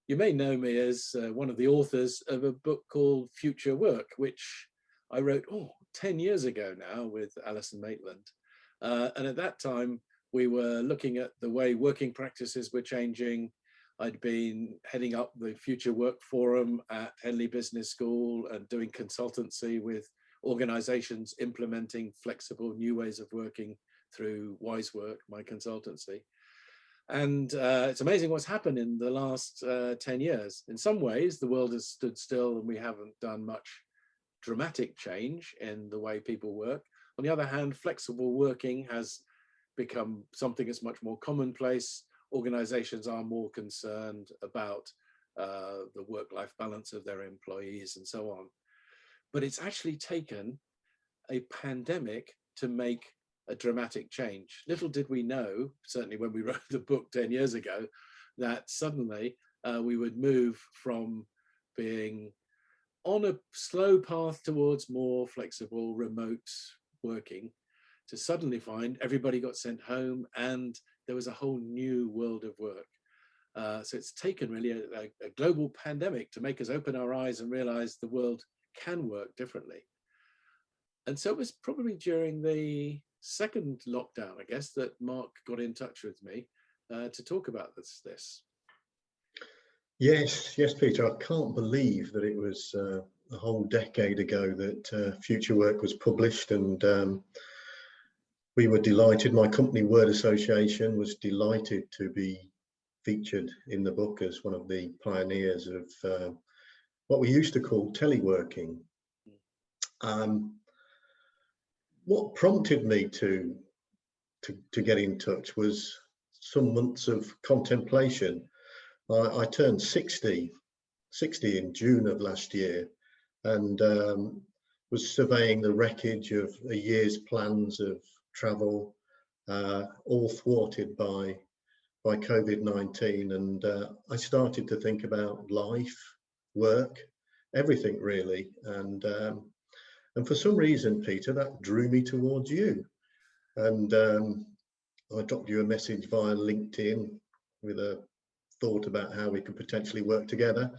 You may know me as one of the authors of a book called Future Work, which I wrote 10 years ago now with Alison Maitland. And at that time, we were looking at the way working practices were changing. I'd been heading up the Future Work Forum at Henley Business School and doing consultancy with organizations implementing flexible new ways of working through Wise Work, my consultancy. And it's amazing what's happened in the last 10 years. In some ways, the world has stood still and we haven't done much dramatic change in the way people work. On the other hand, flexible working has become something that's much more commonplace. Organizations are more concerned about the work-life balance of their employees and so on. But it's actually taken a pandemic to make a dramatic change. Little did we know, certainly when we wrote the book 10 years ago, that suddenly we would move from being on a slow path towards more flexible remote working to suddenly find everybody got sent home and there was a whole new world of work. So it's taken really a global pandemic to make us open our eyes and realize the world can work differently. And so it was probably during the second lockdown, I guess, that Mark got in touch with me to talk about this. Yes, Peter. I can't believe that it was a whole decade ago that Future Work was published, and we were delighted. My company, Word Association, was delighted to be featured in the book as one of the pioneers of what we used to call teleworking. What prompted me to get in touch was some months of contemplation. I turned 60 in June of last year, and was surveying the wreckage of a year's plans of travel, all thwarted by COVID-19. And I started to think about life, work, everything really. And for some reason, Peter, that drew me towards you. And I dropped you a message via LinkedIn with a thought about how we could potentially work together.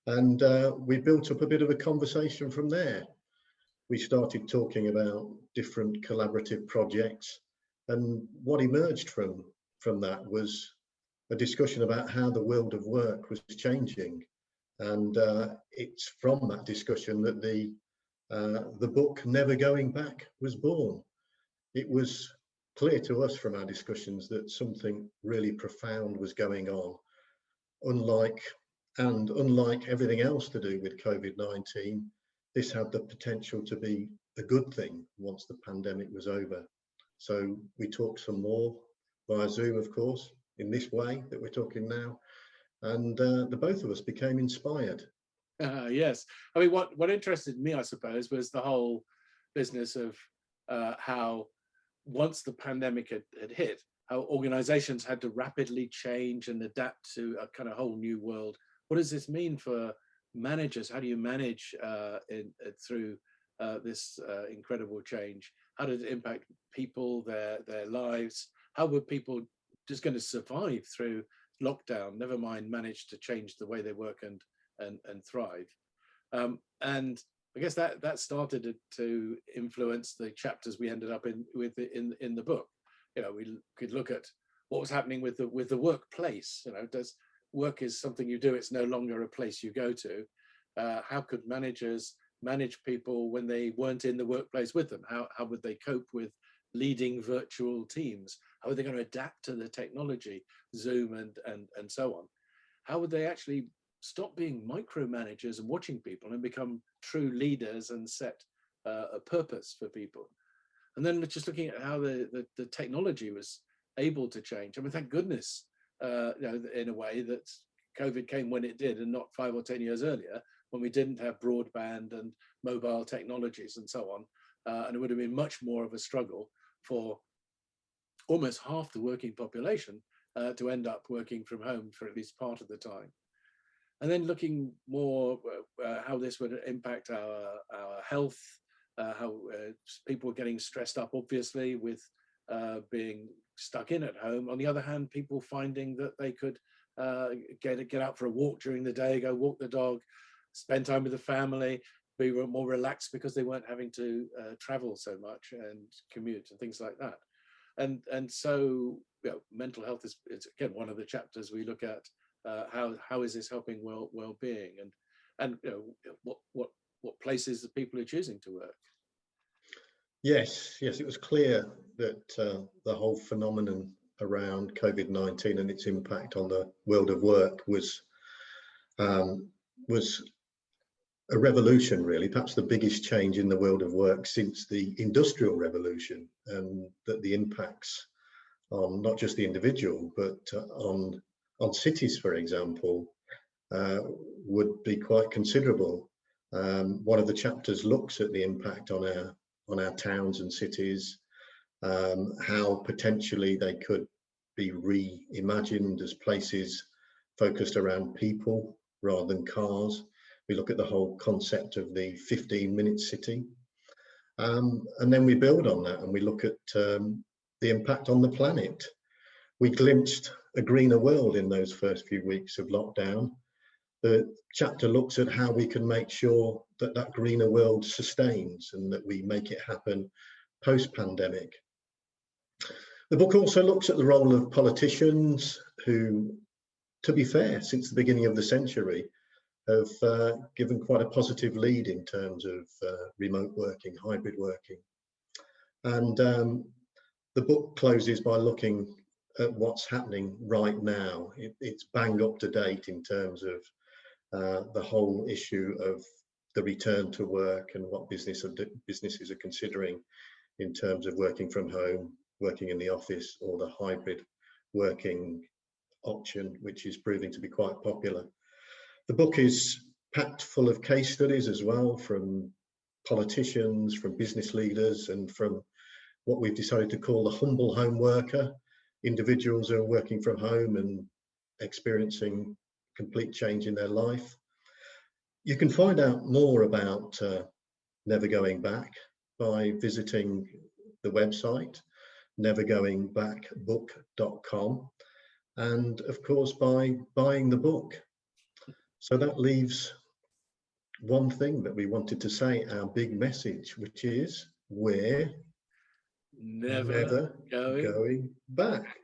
And we built up a bit of a conversation from there. We started talking about different collaborative projects. And what emerged from that was a discussion about how the world of work was changing. And it's from that discussion that the book Never Going Back was born. It was clear to us from our discussions that something really profound was going on. Unlike everything else to do with COVID-19, this had the potential to be a good thing once the pandemic was over. So we talked some more via Zoom, of course, in this way that we're talking now. And the both of us became inspired. Yes, I mean, what interested me, I suppose, was the whole business of how once the pandemic had hit, how organizations had to rapidly change and adapt to a kind of whole new world. What does this mean for managers? How do you manage through this incredible change? How did it impact people, their lives? How were people just going to survive through lockdown, never mind manage to change the way they work and thrive? And I guess that started to influence the chapters we ended up in the book. You know, we could look at what was happening with the workplace. You know, does work is something you do, it's no longer a place you go to. How could managers manage people when they weren't in the workplace with them? How would they cope with leading virtual teams? How are they going to adapt to the technology, Zoom and so on? How would they actually stop being micromanagers and watching people and become true leaders and set a purpose for people? And then just looking at how the technology was able to change. I mean, thank goodness, you know, in a way that COVID came when it did and not 5 or 10 years earlier when we didn't have broadband and mobile technologies and so on. And it would have been much more of a struggle for almost half the working population to end up working from home for at least part of the time. And then looking more how this would impact our health, how people were getting stressed up, obviously, with being stuck in at home. On the other hand, people finding that they could get out for a walk during the day, go walk the dog, spend time with the family, be more relaxed because they weren't having to travel so much and commute and things like that. And so, you know, mental health is again one of the chapters we look at. How is this helping well-being, and you know, what places the people are choosing to work. Yes, it was clear that the whole phenomenon around COVID-19 and its impact on the world of work was a revolution, really, perhaps the biggest change in the world of work since the Industrial Revolution, and that the impacts on not just the individual, but on cities, for example, would be quite considerable. One of the chapters looks at the impact on our towns and cities, how potentially they could be reimagined as places focused around people rather than cars. We look at the whole concept of the 15-minute city. And then we build on that and we look at the impact on the planet. We glimpsed a greener world in those first few weeks of lockdown. The chapter looks at how we can make sure that that greener world sustains and that we make it happen post-pandemic. The book also looks at the role of politicians who, to be fair, since the beginning of the century, have given quite a positive lead in terms of remote working, hybrid working. And the book closes by looking at what's happening right now. It's bang up to date in terms of the whole issue of the return to work and what businesses are considering in terms of working from home, working in the office, or the hybrid working option, which is proving to be quite popular. The book is packed full of case studies as well, from politicians, from business leaders, and from what we've decided to call the humble home worker, individuals who are working from home and experiencing complete change in their life. You can find out more about Never Going Back by visiting the website nevergoingbackbook.com, and of course by buying the book. So that leaves one thing that we wanted to say, our big message, which is we're never going back.